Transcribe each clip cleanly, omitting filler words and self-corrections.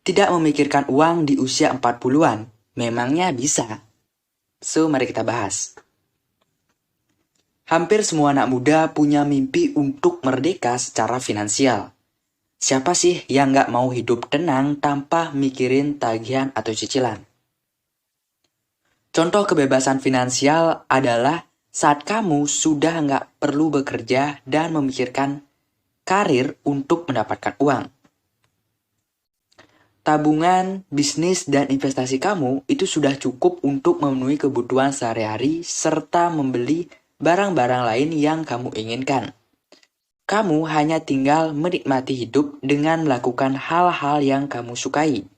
Tidak memikirkan uang di usia 40-an, memangnya bisa? So, mari kita bahas. Hampir semua anak muda punya mimpi untuk merdeka secara finansial. Siapa sih yang nggak mau hidup tenang tanpa mikirin tagihan atau cicilan? Contoh kebebasan finansial adalah saat kamu sudah nggak perlu bekerja dan memikirkan karir untuk mendapatkan uang. Tabungan, bisnis, dan investasi kamu itu sudah cukup untuk memenuhi kebutuhan sehari-hari serta membeli barang-barang lain yang kamu inginkan. Kamu hanya tinggal menikmati hidup dengan melakukan hal-hal yang kamu sukai.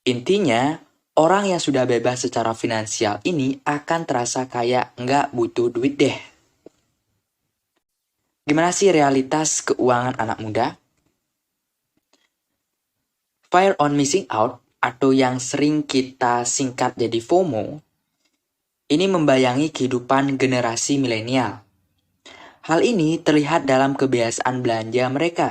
Intinya, orang yang sudah bebas secara finansial ini akan terasa kayak nggak butuh duit deh. Gimana sih realitas keuangan anak muda? Fear on missing out atau yang sering kita singkat jadi FOMO, ini membayangi kehidupan generasi milenial. Hal ini terlihat dalam kebiasaan belanja mereka,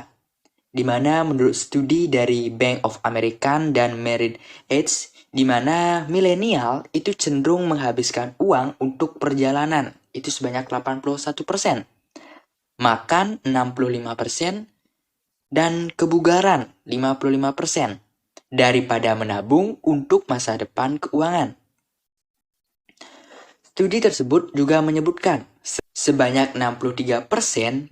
di mana menurut studi dari Bank of America dan Merit Age, di mana milenial itu cenderung menghabiskan uang untuk perjalanan, itu sebanyak 81%, makan 65%, dan kebugaran 55%, daripada menabung untuk masa depan keuangan. Studi tersebut juga menyebutkan sebanyak 63%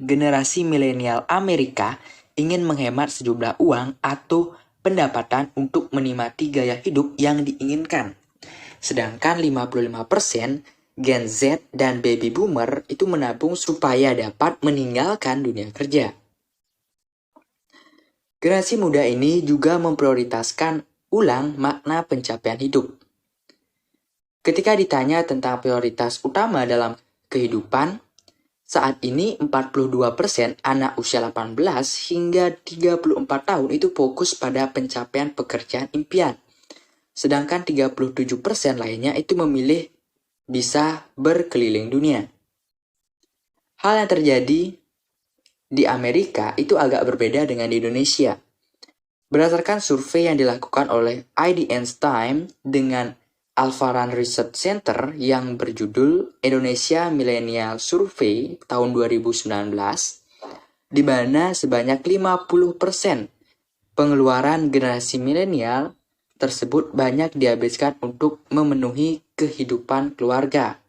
generasi milenial Amerika ingin menghemat sejumlah uang atau pendapatan untuk menikmati gaya hidup yang diinginkan. Sedangkan 55% Gen Z dan Baby Boomer itu menabung supaya dapat meninggalkan dunia kerja. Generasi muda ini juga memprioritaskan ulang makna pencapaian hidup. Ketika ditanya tentang prioritas utama dalam kehidupan, saat ini 42% anak usia 18 hingga 34 tahun itu fokus pada pencapaian pekerjaan impian. Sedangkan 37% lainnya itu memilih bisa berkeliling dunia. Hal yang terjadi di Amerika itu agak berbeda dengan di Indonesia. Berdasarkan survei yang dilakukan oleh IDN Time dengan Alpharan Research Center yang berjudul Indonesia Millennial Survey tahun 2019, di mana sebanyak 50% pengeluaran generasi milenial tersebut banyak dihabiskan untuk memenuhi kehidupan keluarga.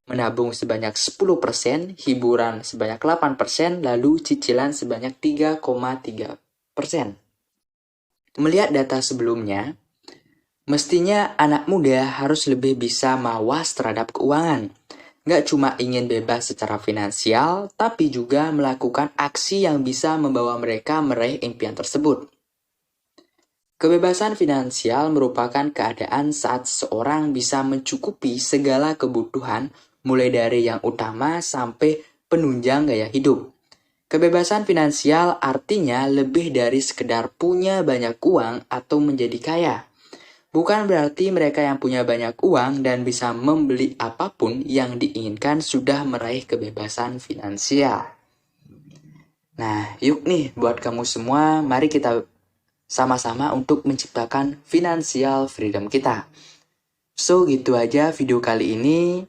Menabung sebanyak 10%, hiburan sebanyak 8%, lalu cicilan sebanyak 3,3%. Melihat data sebelumnya, mestinya anak muda harus lebih bisa mawas terhadap keuangan. Nggak cuma ingin bebas secara finansial, tapi juga melakukan aksi yang bisa membawa mereka meraih impian tersebut. Kebebasan finansial merupakan keadaan saat seseorang bisa mencukupi segala kebutuhan mulai dari yang utama sampai penunjang gaya hidup. Kebebasan finansial artinya lebih dari sekedar punya banyak uang atau menjadi kaya. Bukan berarti mereka yang punya banyak uang dan bisa membeli apapun yang diinginkan sudah meraih kebebasan finansial. Nah, yuk nih buat kamu semua, mari kita sama-sama untuk menciptakan financial freedom kita. So, gitu aja video kali ini.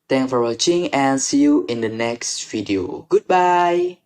Thanks for watching and see you in the next video. Goodbye!